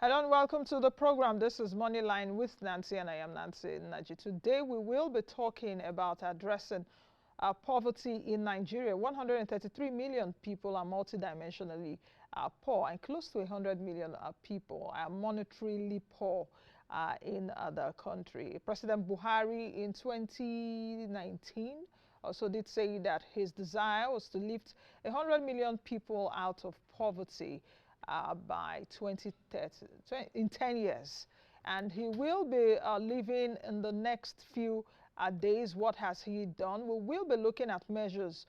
Hello and welcome to the program. This is Moneyline with Nancy, and I am Nancy Naji. Today we will be talking about addressing poverty in Nigeria. 133 million people are multidimensionally poor, and close to 100 million people are monetarily poor in the country. President Buhari in 2019 also did say that his desire was to lift 100 million people out of poverty by 2030, in 10 years. And he will be living in the next few days. What has he done? We will be looking at measures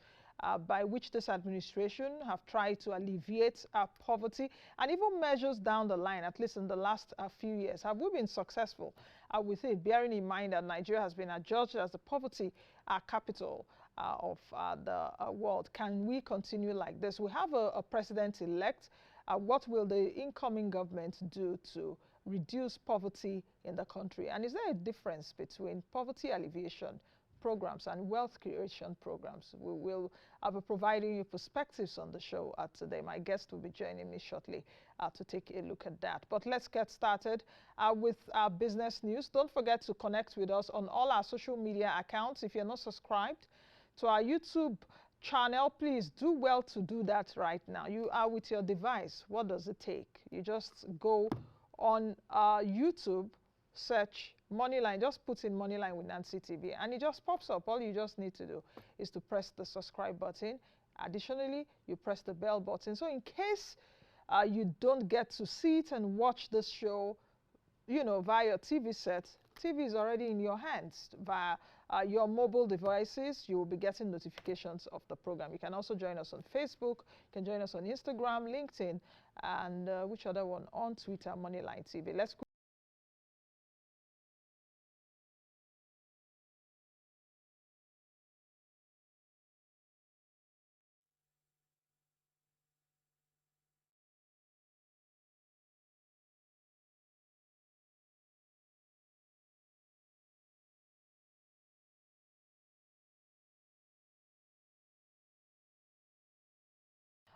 by which this administration have tried to alleviate poverty, and even measures down the line, at least in the last few years. Have we been successful with it, bearing in mind that Nigeria has been adjudged as the poverty capital of the world? Can we continue like this? We have a president-elect. What will the incoming government do to reduce poverty in the country? And is there a difference between poverty alleviation programs and wealth creation programs? We will be providing you perspectives on the show today. My guest will be joining me shortly to take a look at that. But let's get started with our business news. Don't forget to connect with us on all our social media accounts. If you're not subscribed to our YouTube channel, please do well to do that right now. You are with your device. What does it take? You just go on YouTube, search Moneyline, just put in Moneyline with Nancy TV, and it just pops up. All you just need to do is to press the subscribe button. Additionally, you press the bell button. So in case you don't get to see it and watch this show, via your TV set, TV is already in your hands. Via your mobile devices, you will be getting notifications of the program. You can also join us on Facebook. You can join us on Instagram, LinkedIn, and which other one? On Twitter, Moneyline TV. Let's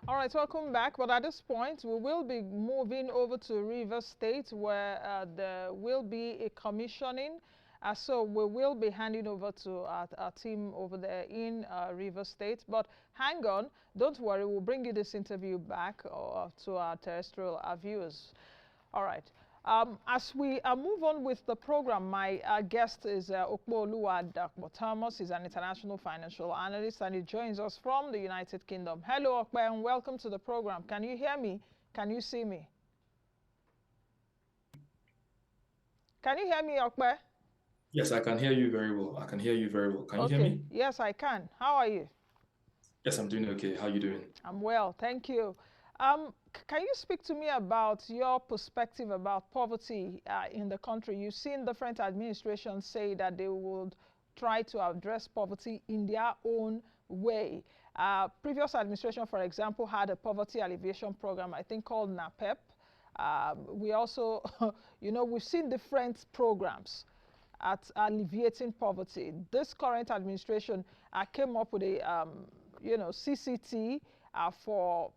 All right, welcome back. But at this point, we will be moving over to Rivers State, where there will be a commissioning. So we will be handing over to our team over there in Rivers State. But hang on, don't worry, we'll bring you this interview back to our terrestrial viewers. All right. As we move on with the program, my guest is Okpoluwa Dakpo Thomas. He's an international financial analyst, and he joins us from the United Kingdom. Hello, Okpe, and welcome to the program. Can you hear me? Can you see me? Can you hear me, Okpe? Yes, I can hear you very well. I can hear you very well. Can you hear Okay. me? Yes, I can. How are you? Yes, I'm doing okay. How are you doing? I'm well, thank you. Can you speak to me about your perspective about poverty in the country? You've seen different administrations say that they would try to address poverty in their own way. Previous administration, for example, had a poverty alleviation program, I think called NAPEP. We also, we've seen different programs at alleviating poverty. This current administration came up with a, CCT for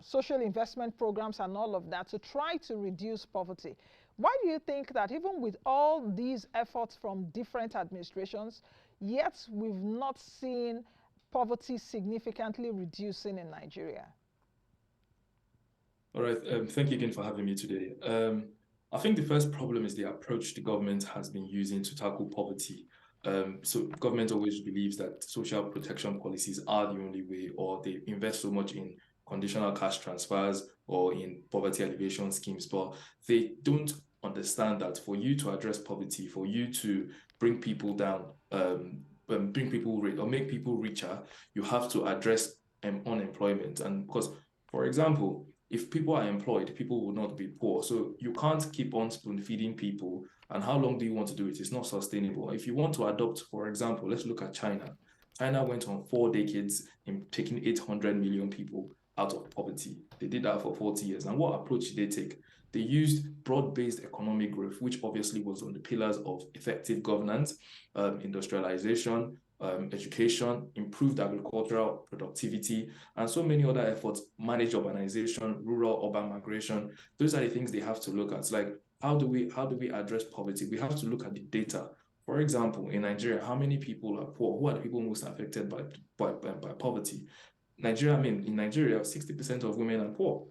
social investment programs and all of that to try to reduce poverty. Why do you think that even with all these efforts from different administrations, yet we've not seen poverty significantly reducing in Nigeria? All right. Thank you again for having me today. I think the first problem is the approach the government has been using to tackle poverty. So government always believes that social protection policies are the only way, or they invest so much in conditional cash transfers or in poverty alleviation schemes, but they don't understand that for you to address poverty, for you to bring people down, bring people or make people richer, you have to address unemployment. And because, for example, if people are employed, people will not be poor. So you can't keep on spoon feeding people. And how long do you want to do it? It's not sustainable. If you want to adopt, for example, let's look at China. China went on 4 decades in taking 800 million people out of poverty. They did that for 40 years. And what approach did they take? They used broad-based economic growth, which obviously was on the pillars of effective governance, industrialization, education, improved agricultural productivity, and so many other efforts, manage urbanization, rural-urban migration. Those are the things they have to look at. Like, how do we address poverty? We have to look at the data. For example, in Nigeria, how many people are poor? Who are the people most affected by poverty? In Nigeria, 60% of women are poor.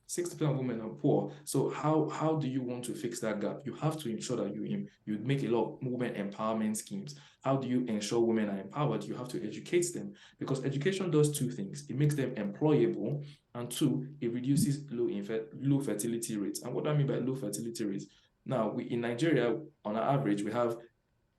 60% of women are poor. So how do you want to fix that gap? You have to ensure that you make a lot of women empowerment schemes. How do you ensure women are empowered? You have to educate them, because education does two things. It makes them employable, and two, it reduces low fertility rates. And what do I mean by low fertility rates? Now, in Nigeria, on average, we have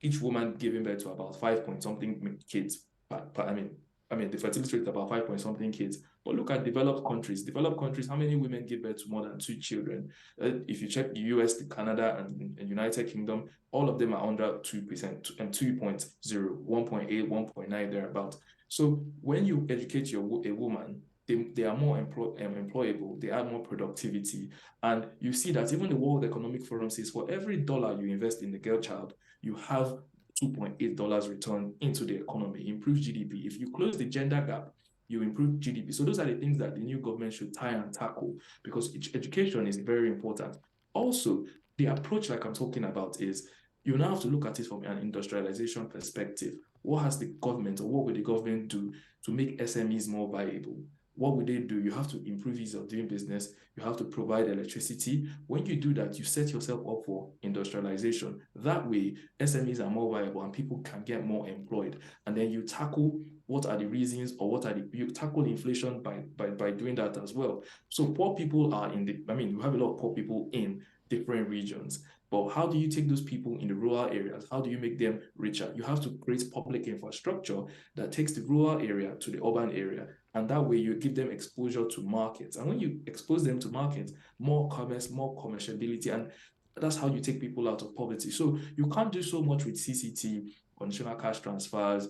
each woman giving birth to about 5 point something kids. The fertility rate is about 5 point something kids. But look at developed countries. Developed countries, how many women give birth to more than 2 children? If you check the US, Canada, and United Kingdom, all of them are under 2%, and 2.0, 1.8, 1.9, thereabout. So when you educate a woman, they are more employable, they add more productivity. And you see that even the World Economic Forum says for every dollar you invest in the girl child, you have $2.8 return into the economy, improve GDP. If you close the gender gap, you improve GDP. So those are the things that the new government should try and tackle, because education is very important. Also, the approach like I'm talking about is you now have to look at it from an industrialization perspective. What has the government, or what will the government do to make SMEs more viable? What would they do? You have to improve ease of doing business. You have to provide electricity. When you do that, you set yourself up for industrialization. That way, SMEs are more viable and people can get more employed. And then you tackle what are the reasons, or you tackle inflation by doing that as well. So poor people are you have a lot of poor people in different regions. But how do you take those people in the rural areas? How do you make them richer? You have to create public infrastructure that takes the rural area to the urban area. And that way you give them exposure to markets. And when you expose them to markets, more commerce, more commerciality, and that's how you take people out of poverty. So you can't do so much with CCT, conditional cash transfers,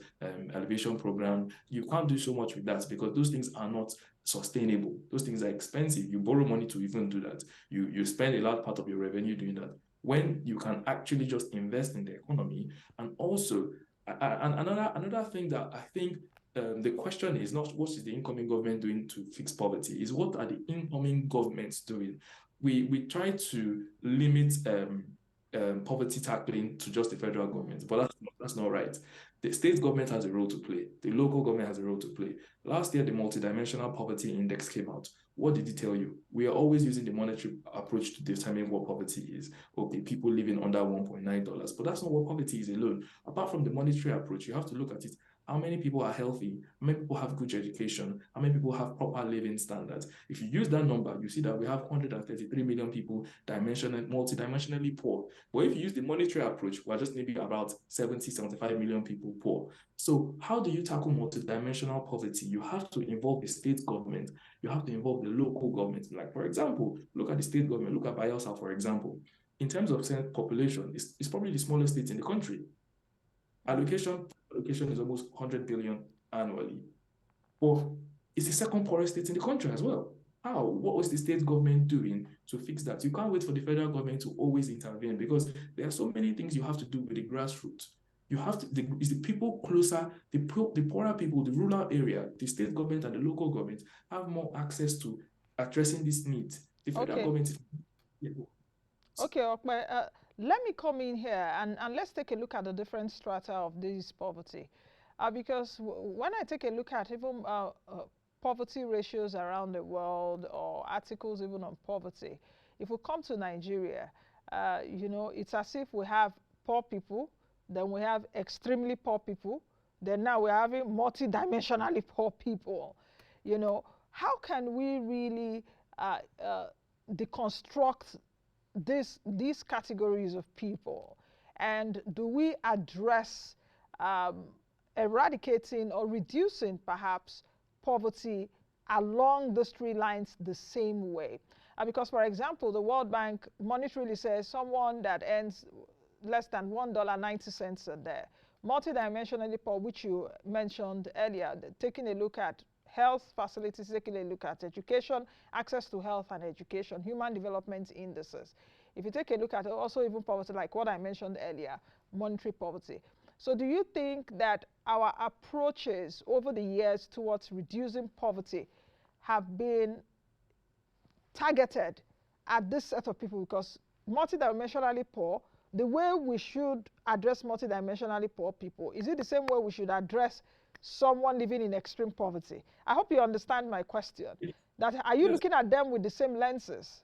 elevation program. You can't do so much with that, because those things are not sustainable. Those things are expensive. You borrow money to even do that. You spend a large part of your revenue doing that, when you can actually just invest in the economy. And also, another thing that I think the question is not what is the incoming government doing to fix poverty, is what are the incoming governments doing? We try to limit poverty tackling to just the federal government, but that's not right. The state government has a role to play. The local government has a role to play. Last year, the Multidimensional Poverty Index came out. What did it tell you? We are always using the monetary approach to determine what poverty is. Okay, people living under $1.9, but that's not what poverty is alone. Apart from the monetary approach, you have to look at it. How many people are healthy? How many people have good education? How many people have proper living standards? If you use that number, you see that we have 133 million people multidimensionally poor. But if you use the monetary approach, we're just maybe about 70, 75 million people poor. So how do you tackle multidimensional poverty? You have to involve the state government. You have to involve the local government. Like, for example, look at the state government. Look at Bayelsa, for example. In terms of population, it's probably the smallest state in the country. Allocation is almost 100 billion annually. But it's the second poorest state in the country as well. How? What was the state government doing to fix that? You can't wait for the federal government to always intervene, because there are so many things you have to do with the grassroots. You have to, it's the people closer, the poorer people, the rural area, the state government and the local government have more access to addressing this need. The federal government is. Okay, Okpe, let me come in here and let's take a look at the different strata of this poverty. Because when I take a look at even poverty ratios around the world, or articles even on poverty, if we come to Nigeria, it's as if we have poor people, then we have extremely poor people, then now we're having multidimensionally poor people. How can we really deconstruct these categories of people, and do we address eradicating or reducing perhaps poverty along those three lines the same way? Because, for example, the World Bank monetarily says someone that earns less than $1.90 a day, multidimensionally poor, which you mentioned earlier, taking a look at health facilities, taking a look at education, access to health and education, human development indices. If you take a look at also even poverty, like what I mentioned earlier, monetary poverty. So do you think that our approaches over the years towards reducing poverty have been targeted at this set of people? Because multidimensionally poor, the way we should address multidimensionally poor people, is it the same way we should address someone living in extreme poverty? I hope you understand my question. That are you Yes. looking at them with the same lenses?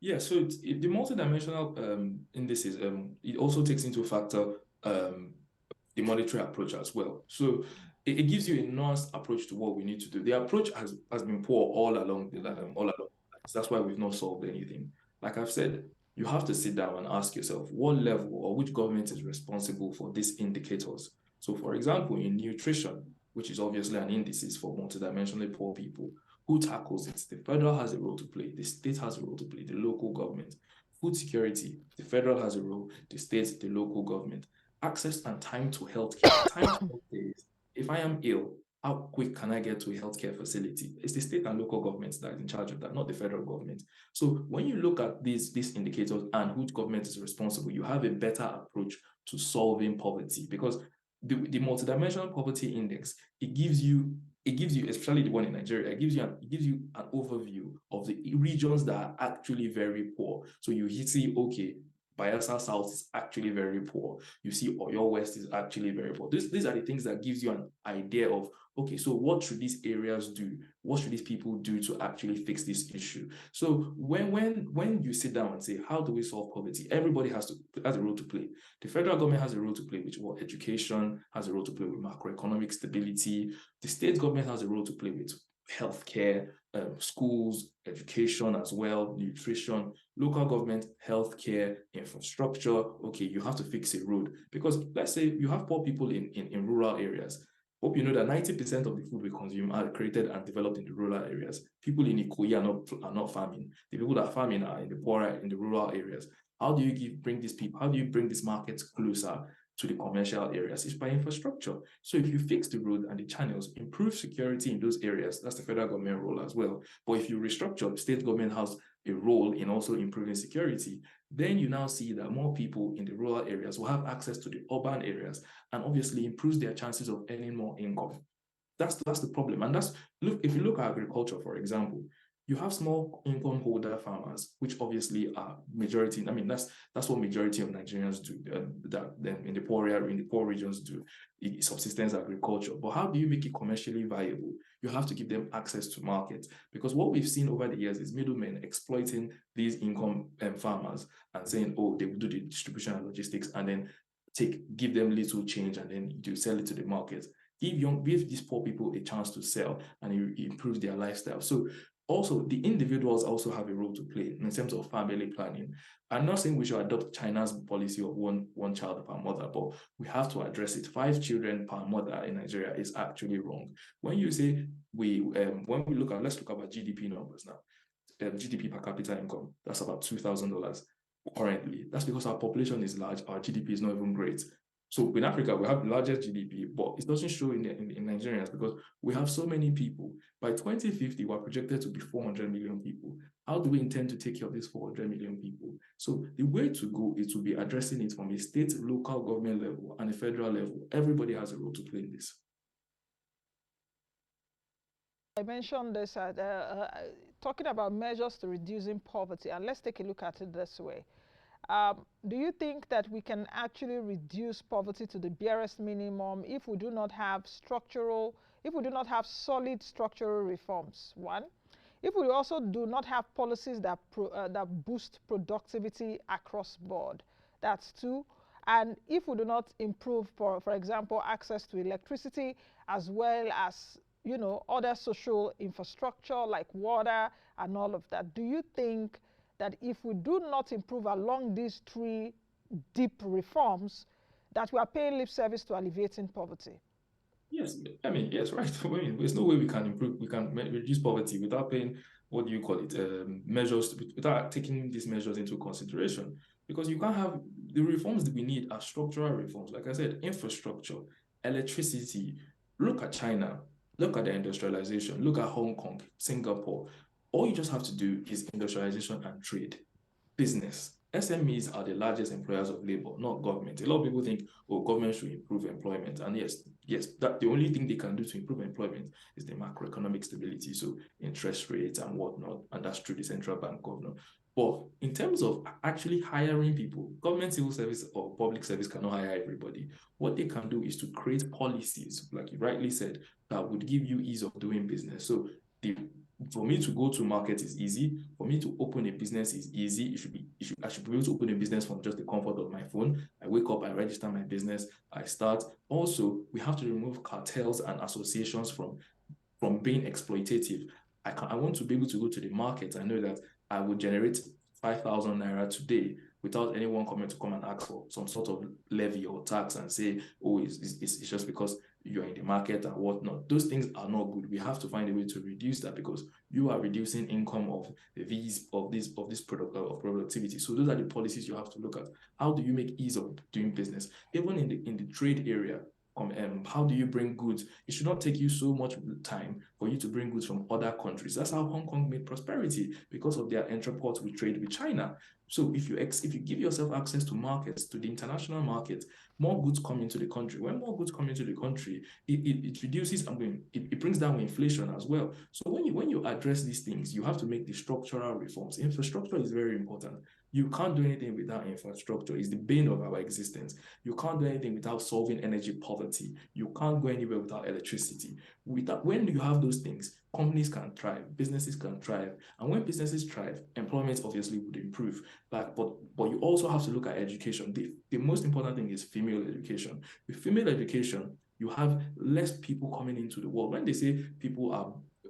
Yeah, so the multidimensional indices, it also takes into factor the monetary approach as well. So it gives you a nuanced approach to what we need to do. The approach has been poor all along the all along. That's why we've not solved anything. Like I've said, you have to sit down and ask yourself what level or which government is responsible for these indicators. So, for example, in nutrition, which is obviously an indices for multidimensionally poor people, who tackles it? The federal has a role to play, the state has a role to play, the local government. Food security, the federal has a role, the state, the local government. Access and time to healthcare. Time to healthcare is, if I am ill, how quick can I get to a healthcare facility? It's the state and local governments that are in charge of that, not the federal government. So when you look at these indicators and which government is responsible, you have a better approach to solving poverty, because the multidimensional poverty index, it gives you, especially the one in Nigeria, it gives you an overview of the regions that are actually very poor. So you see, okay, Bayelsa South is actually very poor. You see Oyo West is actually very poor. These are the things that gives you an idea of, okay, so what should these areas do? What should these people do to actually fix this issue? So when you sit down and say, how do we solve poverty? Everybody has a role to play. The federal government has a role to play, which what education has a role to play with macroeconomic stability. The state government has a role to play with healthcare, schools, education as well, nutrition, local government, healthcare, infrastructure. Okay, you have to fix a road, because let's say you have poor people in rural areas. Hope you know that 90% of the food we consume are created and developed in the rural areas. People in Ikoyi are not farming. The people that are farming are in the poorer, in the rural areas. How do you bring these people? How do you bring these markets closer to the commercial areas? It's by infrastructure. So if you fix the road and the channels, improve security in those areas, that's the federal government role as well. But if you restructure, the state government has a role in also improving security, then you now see that more people in the rural areas will have access to the urban areas, and obviously improves their chances of earning more income. That's the problem. And if you look at agriculture, for example, you have small income holder farmers, which obviously are majority. I mean, that's what majority of Nigerians do. That then in the poor regions do subsistence agriculture. But how do you make it commercially viable? You have to give them access to markets, because what we've seen over the years is middlemen exploiting these income farmers and saying, oh, they will do the distribution and logistics, and then give them little change, and then you sell it to the market. Give these poor people a chance to sell, and it improves their lifestyle. So also the individuals also have a role to play in terms of family planning. I'm not saying we should adopt China's policy of one child per mother, but we have to address it. 5 children per mother in Nigeria is actually wrong. When you say let's look at our GDP numbers now. GDP per capita income, that's about $2,000 currently. That's because our population is large, our GDP is not even great. So in Africa, we have the largest GDP, but it doesn't show in Nigerians, because we have so many people. By 2050, we're projected to be 400 million people. How do we intend to take care of these 400 million people? So the way to go is to be addressing it from a state, local government level, and a federal level. Everybody has a role to play in this. I mentioned this talking about measures to reducing poverty, and let's take a look at it this way. Do you think that we can actually reduce poverty to the barest minimum if we do not have solid structural reforms? One, if we also do not have policies that boost productivity across board. That's two. And if we do not improve, for example, access to electricity, as well as other social infrastructure like water and all of that, do you think that if we do not improve along these 3 deep reforms, that we are paying lip service to alleviating poverty? Yes, I mean, yes, right. I mean, there's no way we can reduce poverty without paying, what do you call it, measures, without taking these measures into consideration. Because you can't have the reforms that we need are structural reforms. Like I said, infrastructure, electricity. Look at China, look at the industrialization, look at Hong Kong, Singapore. All you just have to do is industrialization and trade, business. SMEs are the largest employers of labor, not government. A lot of people think, oh, government should improve employment. And yes, that the only thing they can do to improve employment is the macroeconomic stability, so interest rates and whatnot, and that's through the central bank governor. But in terms of actually hiring people, government civil service or public service cannot hire everybody. What they can do is to create policies, like you rightly said, that would give you ease of doing business. So for me to go to market is easy. For me to open a business is easy. I should be able to open a business from just the comfort of my phone. I wake up, I register my business, I start. Also, we have to remove cartels and associations from being exploitative. I want to be able to go to the market. I know that I would generate 5,000 naira today without anyone coming to come and ask for some sort of levy or tax and say, oh, it's just because you're in the market and whatnot. Those things are not good. We have to find a way to reduce that, because you are reducing income of this product of productivity. So those are the policies you have to look at. How do you make ease of doing business? Even in the trade area, how do you bring goods? It should not take you so much time for you to bring goods from other countries. That's how Hong Kong made prosperity, because of their entreport with trade with China. So if you give yourself access to markets, to the international market, more goods come into the country. When more goods come into the country, it reduces, it brings down inflation as well. So when you address these things, you have to make the structural reforms. Infrastructure is very important. You can't do anything without infrastructure. It's the bane of our existence. You can't do anything without solving energy poverty. You can't go anywhere without electricity. When you have those things, companies can thrive, businesses can thrive. And when businesses thrive, employment obviously would improve. But you also have to look at education. The most important thing is female education. With female education, you have less people coming into the world. When they say people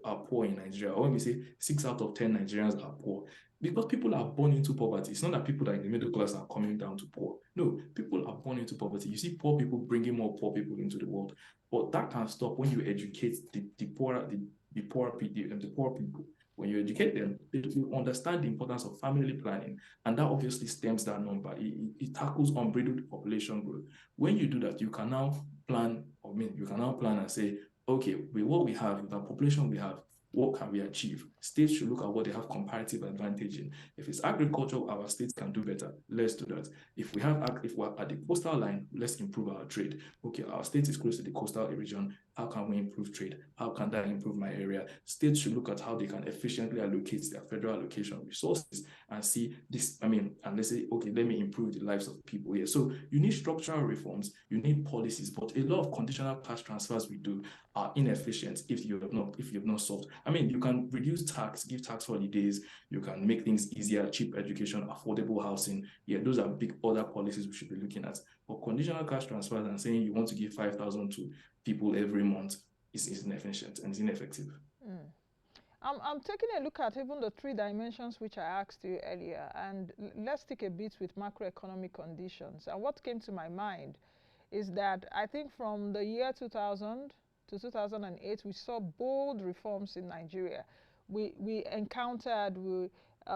are poor in Nigeria, or when we say 6 out of 10 Nigerians are poor, because people are born into poverty. It's not that people that are in the middle class are coming down to poor. No, people are born into poverty. You see poor people bringing more poor people into the world. But that can stop when you educate the poor people. When you educate them, they will understand the importance of family planning. And that obviously stems that number. It tackles unbridled population growth. When you do that, you can now plan, and say, okay, with what we have, with the population we have, what can we achieve? States should look at what they have comparative advantage in. If it's agriculture, our states can do better. Let's do that. If we're at the coastal line, let's improve our trade. Okay, our state is close to the coastal region. How can we improve trade? How can that improve my area? States should look at how they can efficiently allocate their federal allocation resources and see this, and let's say, okay, let me improve the lives of people here. So you need structural reforms, you need policies, but a lot of conditional cash transfers we do are inefficient if you have not solved. You can reduce tax, give tax holidays, you can make things easier, cheap education, affordable housing. Yeah, those are big other policies we should be looking at. But conditional cash transfers and saying you want to give 5,000 to people every month is inefficient and is ineffective. Mm. I'm taking a look at even the 3 dimensions which I asked you earlier, and let's take a bit with macroeconomic conditions. And what came to my mind is that I think from the year 2000 to 2008, we saw bold reforms in Nigeria. We encountered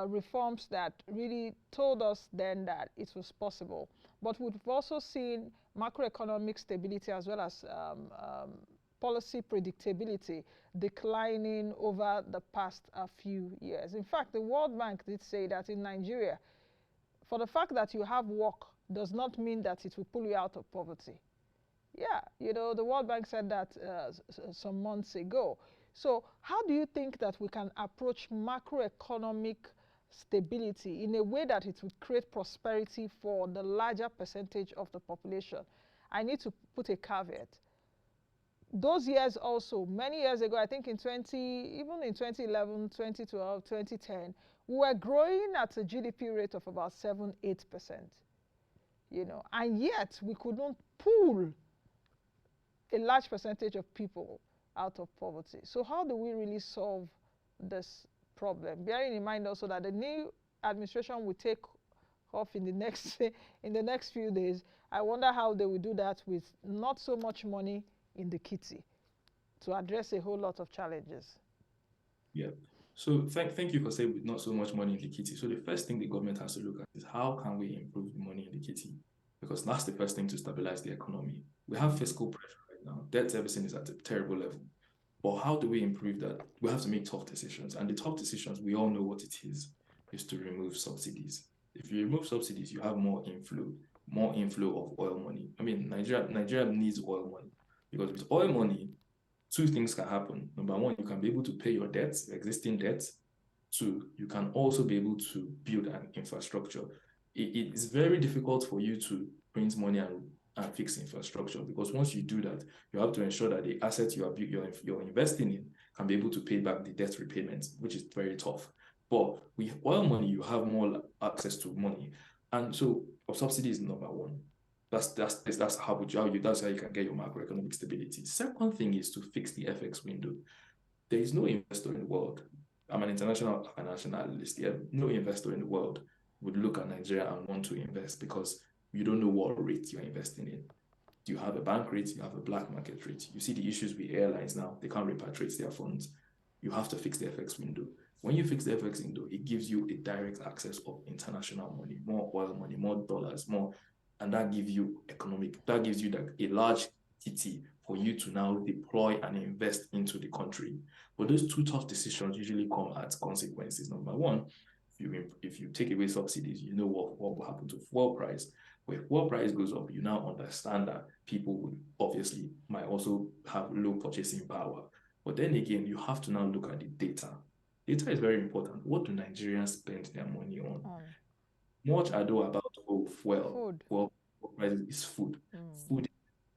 reforms that really told us then that it was possible. But we've also seen macroeconomic stability as well as policy predictability declining over the past few years. In fact, the World Bank did say that in Nigeria, for the fact that you have work does not mean that it will pull you out of poverty. Yeah, the World Bank said that some months ago. So how do you think that we can approach macroeconomic stability in a way that it would create prosperity for the larger percentage of the population? I need to put a caveat. Those years also, many years ago, I think even in 2011, 2012, 2010, we were growing at a GDP rate of about 7, 8%. And yet we couldn't pull a large percentage of people out of poverty. So how do we really solve this problem? Bearing in mind also that the new administration will take off in the next few days. I wonder how they will do that with not so much money in the kitty to address a whole lot of challenges. Yeah. So thank you for saying with not so much money in the kitty. So the first thing the government has to look at is how can we improve the money in the kitty? Because that's the first thing to stabilize the economy. We have fiscal pressure right now. Debt servicing is at a terrible level. But how do we improve that? We have to make tough decisions. And the tough decisions, we all know what it is to remove subsidies. If you remove subsidies, you have more inflow of oil money. I mean, Nigeria needs oil money because with oil money, two things can happen. Number one, you can be able to pay your debts, your existing debts. Two, you can also be able to build an infrastructure. It is very difficult for you to print money and fix infrastructure because once you do that, you have to ensure that the assets you're investing in can be able to pay back the debt repayments, which is very tough. But with oil money, you have more access to money, and so subsidy is number one. That's how you can get your macroeconomic stability. Second thing is to fix the FX window. There is no investor in the world. I'm an international financial analyst. Yeah, no investor in the world would look at Nigeria and want to invest because you don't know what rate you're investing in. You have a bank rate, you have a black market rate. You see the issues with airlines now, they can't repatriate their funds. You have to fix the FX window. When you fix the FX window, it gives you a direct access of international money, more oil money, more dollars, more, and that gives you a large kitty for you to now deploy and invest into the country. But those two tough decisions usually come at consequences. Number one, if you take away subsidies, you know what will happen to fuel price. When fuel price goes up, you now understand that people would obviously might also have low purchasing power. But then again, you have to now look at the data. Data is very important. What do Nigerians spend their money on? Much ado about fuel price is food. Food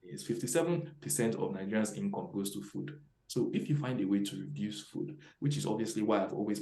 is 57% of Nigerians' income goes to food. So if you find a way to reduce food, which is obviously why I've always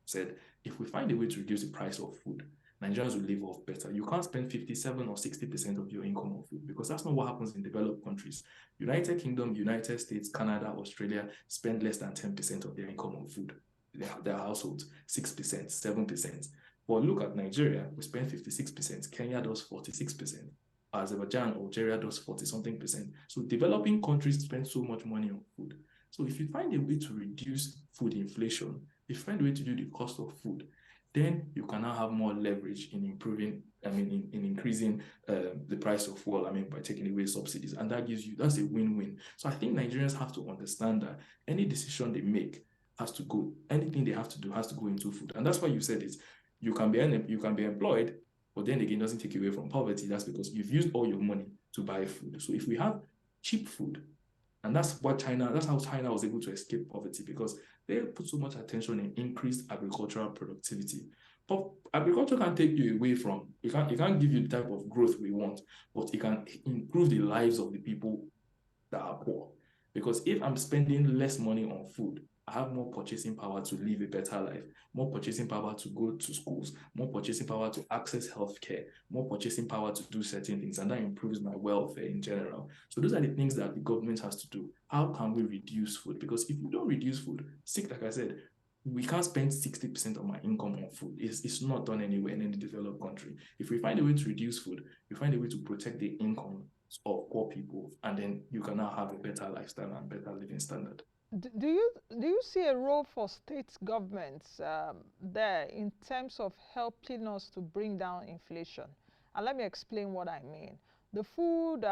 said, if we find a way to reduce the price of food, Nigerians will live off better. You can't spend 57 or 60% of your income on food because that's not what happens in developed countries. United Kingdom, United States, Canada, Australia spend less than 10% of their income on food. Their households, 6%, 7%. But look at Nigeria, we spend 56%. Kenya does 46%. Azerbaijan, Algeria does 40-something percent. So developing countries spend so much money on food. So if you find a way to reduce food inflation, if you find a way to do the cost of food, then you can now have more leverage in increasing the price of fuel, by taking away subsidies. And that's a win-win. So I think Nigerians have to understand that any decision they make anything they have to do has to go into food. And that's why you said it. You can be employed, but then again, it doesn't take away from poverty. That's because you've used all your money to buy food. So if we have cheap food, and that's how China was able to escape poverty, because they put so much attention in increased agricultural productivity. But agriculture can take you away from, it can't give you the type of growth we want, but it can improve the lives of the people that are poor. Because if I'm spending less money on food, I have more purchasing power to live a better life, more purchasing power to go to schools, more purchasing power to access healthcare, more purchasing power to do certain things, and that improves my welfare in general. So those are the things that the government has to do. How can we reduce food? Because if you don't reduce food, like I said, we can't spend 60% of my income on food. It's not done anywhere in any developed country. If we find a way to reduce food, we find a way to protect the income of poor people, and then you can now have a better lifestyle and better living standard. Do you see a role for state governments there in terms of helping us to bring down inflation? And let me explain what I mean. The food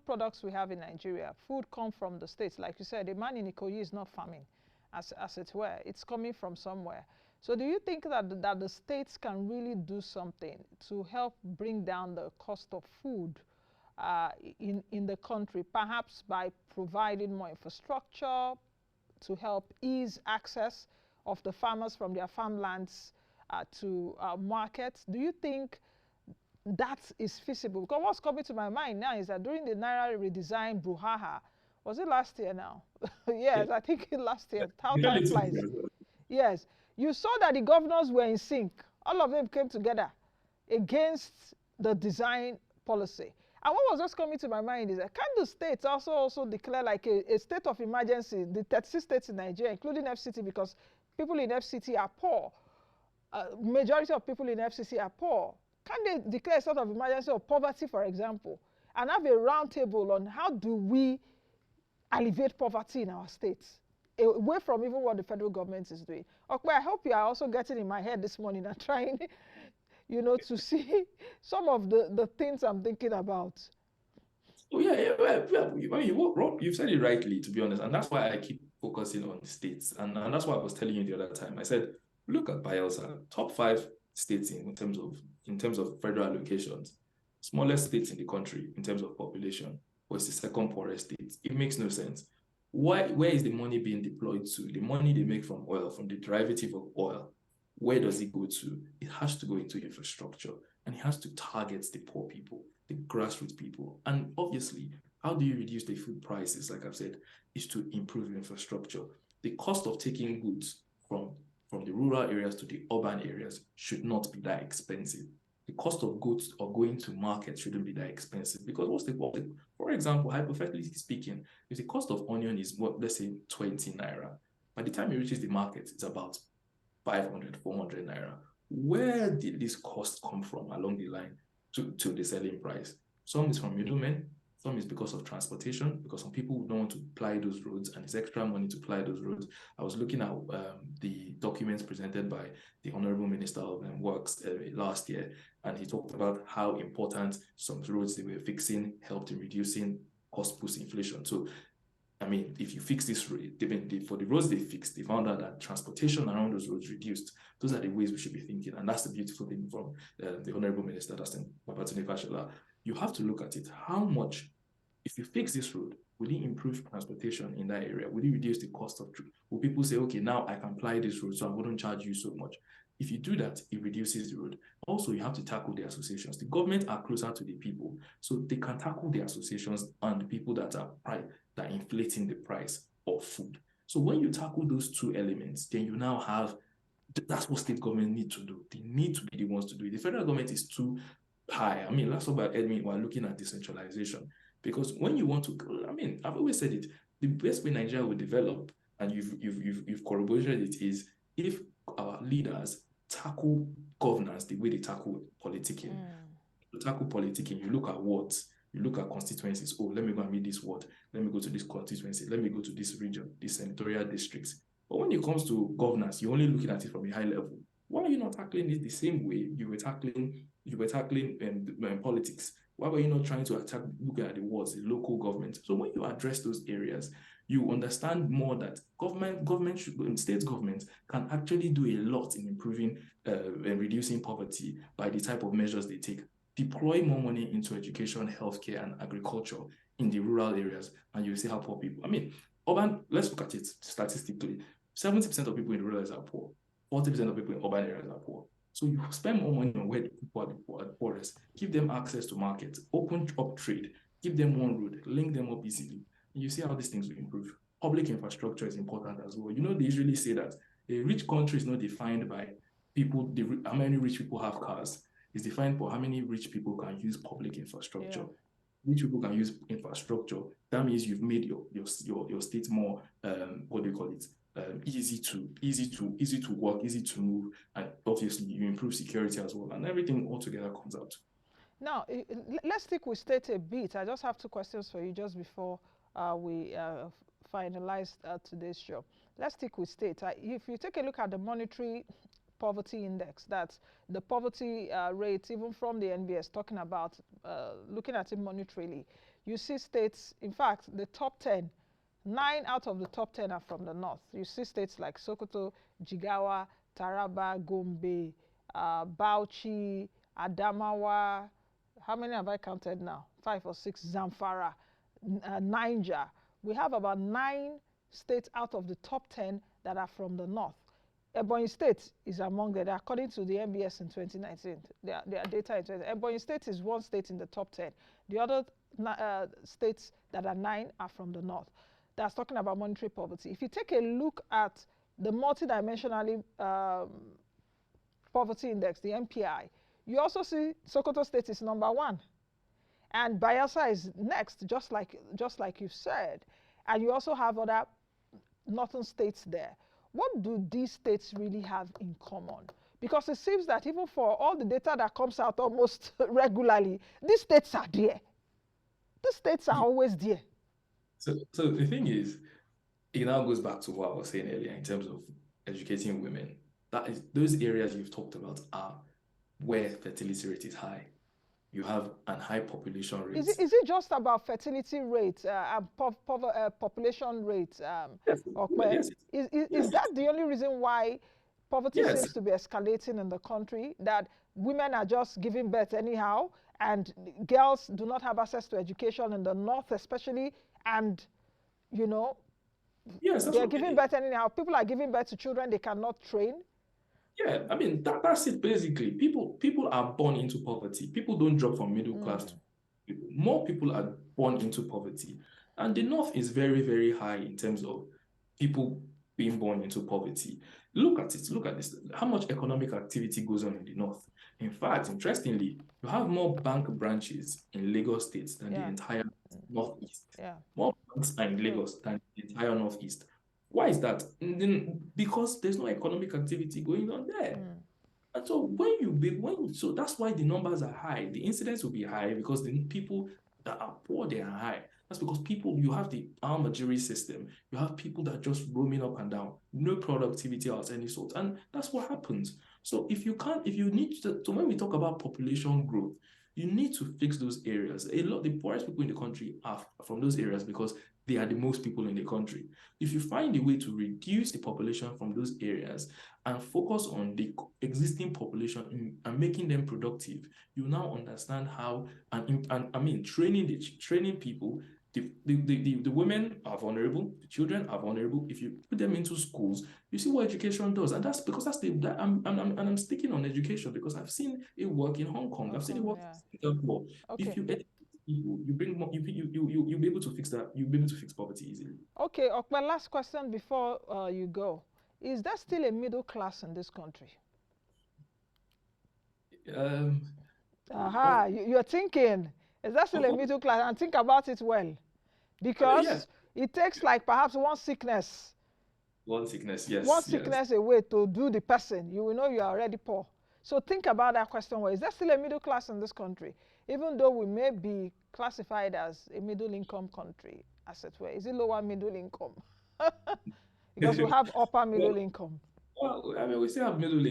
products we have in Nigeria, food come from the states. Like you said, a man in Ikoyi is not farming, as it were. It's coming from somewhere. So do you think that the states can really do something to help bring down the cost of food in the country, perhaps by providing more infrastructure to help ease access of the farmers from their farmlands to markets? Do you think that is feasible? Because what's coming to my mind now is that during the Naira redesign brouhaha, was it last year now? Yes, I think last year. How time flies. Yes, you saw that the governors were in sync. All of them came together against the design policy. And what was just coming to my mind is that can the states also declare like a state of emergency, the 36 states in Nigeria, including FCT, because people in FCT are poor. Majority of people in FCT are poor. Can they declare a sort of emergency of poverty, for example, and have a roundtable on how do we alleviate poverty in our states, away from even what the federal government is doing? Okay, I hope you are also getting in my head this morning and trying to see some of the things I'm thinking about. Oh, you've said it rightly, to be honest. And that's why I keep focusing on states. And that's why I was telling you the other time. I said, look at Bielsa, top 5 states in terms of federal allocations, smallest states in the country in terms of population, was the second poorest state. It makes no sense. Where is the money being deployed to? The money they make from oil, from the derivative of oil, where does it go to? It has to go into infrastructure, and it has to target the poor people, the grassroots people. And obviously, how do you reduce the food prices? Like I've said, is to improve infrastructure. The cost of taking goods from the rural areas to the urban areas should not be that expensive. The cost of goods or going to market shouldn't be that expensive, because for example, hypothetically speaking, if the cost of onion is what, let's say 20 naira, by the time it reaches the market, it's about 500, 400 naira. Where did this cost come from along the line to the selling price? Some is from middlemen, some is because of transportation, because some people don't want to ply those roads and it's extra money to ply those roads. I was looking at the documents presented by the Honorable Minister of Works last year, and he talked about how important some roads they were fixing helped in reducing cost push inflation. So I mean, if you fix this road, for the roads they fixed, they found out that transportation around those roads reduced. Those are the ways we should be thinking. And that's the beautiful thing from the Honorable Minister, that's Babatunde Fashola. You have to look at it. How much, if you fix this road, will it improve transportation in that area? Will it reduce the cost of truck? Will people say, okay, now I can ply this road, so I wouldn't charge you so much? If you do that, it reduces the road. Also, you have to tackle the associations. The government are closer to the people, so they can tackle the associations and the people that are inflating the price of food. So when you tackle those two elements, then you now have, that's what state government need to do. They need to be the ones to do it. The federal government is too high. I mean, let's talk about admin while looking at decentralization. Because when you want to, I mean, I've always said it, the best way Nigeria will develop, and you've corroborated it, is if our leaders tackle governance the way they tackle politicking. To tackle politicking, you look at wards, you look at constituencies. Oh, let me go and meet this ward. Let me go to this constituency. Let me go to this region, this senatorial districts. But when it comes to governance, you're only looking at it from a high level. Why are you not tackling it the same way you were tackling politics? Why were you not trying to look at the wards, the local government? So when you address those areas, you understand more that state governments can actually do a lot in improving and reducing poverty by the type of measures they take. Deploy more money into education, healthcare, and agriculture in the rural areas, and you'll see how poor people. I mean, let's look at it statistically. 70% of people in rural areas are poor. 40% of people in urban areas are poor. So you spend more money on where the people are the poorest. Give them access to markets, open up trade, give them one road, link them up easily. And you see how these things will improve. Public infrastructure is important as well. You know, they usually say that a rich country is not defined by people, how many rich people have cars. It's defined for how many rich people can use public infrastructure. Yeah. Rich people can use infrastructure. That means you've made your state more, what do you call it? Easy to work, easy to move, and obviously you improve security as well, and everything altogether comes out. Now, let's stick with state a bit. I just have two questions for you just before we finalize today's show. Let's stick with state. If you take a look at the monetary poverty index, that's the poverty rate, even from the NBS, talking about looking at it monetarily, you see states, in fact, the top 10, 9 out of the top 10 are from the north. You see states like Sokoto, Jigawa, Taraba, Gombe, Bauchi, Adamawa. How many have I counted now? 5 or 6. Zamfara, Niger. We have about 9 states out of the top 10 that are from the north. Ebonyi State is among them, according to the NBS in 2019. Their data in 2019. Ebonyi State is one state in the top 10. The other states that are 9 are from the north. That's talking about monetary poverty. If you take a look at the multidimensional poverty index, the MPI, you also see Sokoto State is number 1. And Bayelsa is next, just like you've said. And you also have other northern states there. What do these states really have in common? Because it seems that even for all the data that comes out almost regularly, these states are there. These states are always there. So the thing is, it now goes back to what I was saying earlier in terms of educating women. That is, those areas you've talked about are where fertility rate is high. You have a high population rate. Is it just about fertility rate and population rate? Yes. Yes. Is that the only reason why poverty Yes. seems to be escalating in the country, that women are just giving birth anyhow, and girls do not have access to education in the north especially, and, you know, Yes, that's they're what giving birth anyhow. People are giving birth to children they cannot train. yeah, I mean that's it basically. People are born into poverty. People don't drop from middle class to people. More people are born into poverty. And the North is very, very high in terms of people being born into poverty. Look at it, look at this. How much economic activity goes on in the North? In fact, interestingly, you have more bank branches in Lagos State than the entire Northeast. Yeah. More banks are in Lagos than the entire Northeast. Why is that? Because there's no economic activity going on there. And so so that's why the numbers are high. The incidence will be high because the people that are poor, they are high. That's because you have the arm system. You have people that are just roaming up and down, no productivity of any sort. And that's what happens. So so when we talk about population growth, you need to fix those areas. The poorest people in the country are from those areas because they are the most people in the country. If you find a way to reduce the population from those areas and focus on the existing population and making them productive, you now understand how, and I mean, training people. The women are vulnerable, the children are vulnerable. If you put them into schools, you see what education does, and that's because I'm speaking on education because I've seen it work in Hong Kong. I've seen it work in Singapore. If you educate people, you bring more, you'll be able to fix that. You'll be able to fix poverty easily. Okay, my last question before you go. Is there still a middle class in this country? You're thinking, is there still a middle class? And think about it well. Because it takes like perhaps one sickness. One sickness, yes. One sickness away to do the person. You will know you are already poor. So think about that question. Well, is there still a middle class in this country? Even though we may be classified as a middle income country, as it were. Is it lower middle income? Because we have upper middle income. Well, I mean, we still have middle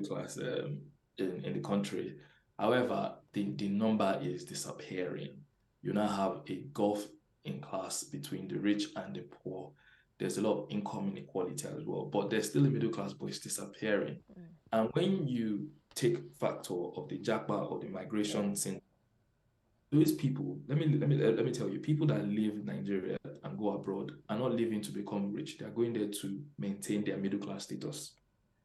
class in the country. However, the number is disappearing. You now have a gulf in class between the rich and the poor. There's a lot of income inequality as well, but there's still a middle class, but it's disappearing. And when you take factor of the Japa or the migration syndrome, those people, let me tell you, people that leave Nigeria and go abroad are not leaving to become rich. They're going there to maintain their middle class status.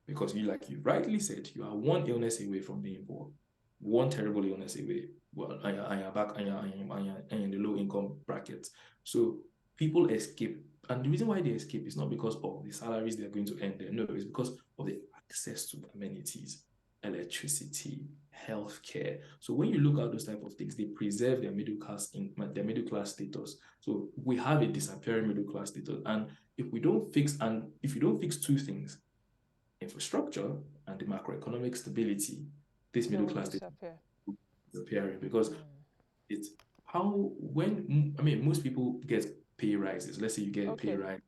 Because like you rightly said, you are one illness away from being poor, one terrible illness away. Well, and you're back and you're in the low income bracket. So people escape. And the reason why they escape is not because of the salaries they're going to earn there. No, it's because of the access to amenities, electricity, healthcare. So when you look at those type of things, they preserve their middle class status. So we have a disappearing middle class status. And if you don't fix two things, infrastructure and the macroeconomic stability, this middle class status will disappear because it's most people get pay rises. Let's say you get a pay rise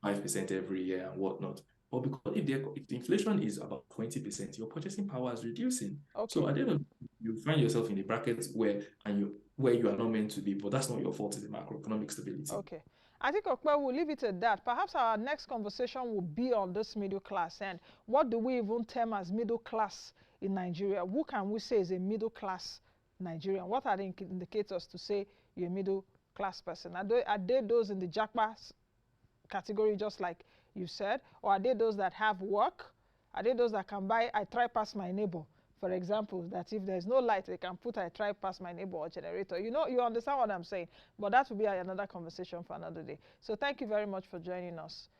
5% every year and whatnot. But because if the inflation is about 20%, your purchasing power is reducing. So at the end of you find yourself in the brackets where you are not meant to be, but that's not your fault, it's the macroeconomic stability. Okay. I think we'll leave it at that. Perhaps our next conversation will be on this middle class and what do we even term as middle class in Nigeria? Who can we say is a middle class Nigerian? What are the indicators to say you're a middle class person? Are they those in the Japa category, just like you said, or are they those that have work? Are they those that can buy I try pass my neighbor, for example, that if there's no light they can put I try pass my neighbor or generator? You understand what I'm saying, but that will be another conversation for another day. So thank you very much for joining us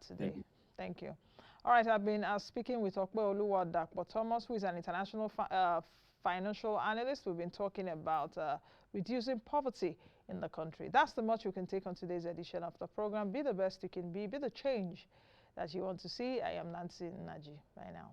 today. Thank you. All right, I've been speaking with Okpe Oluwadakpo Thomas, who is an international financial analyst. We've been talking about reducing poverty in the country. That's the much we can take on today's edition of the program. Be the best you can be the change that you want to see. I am Nancy Naji. Bye now.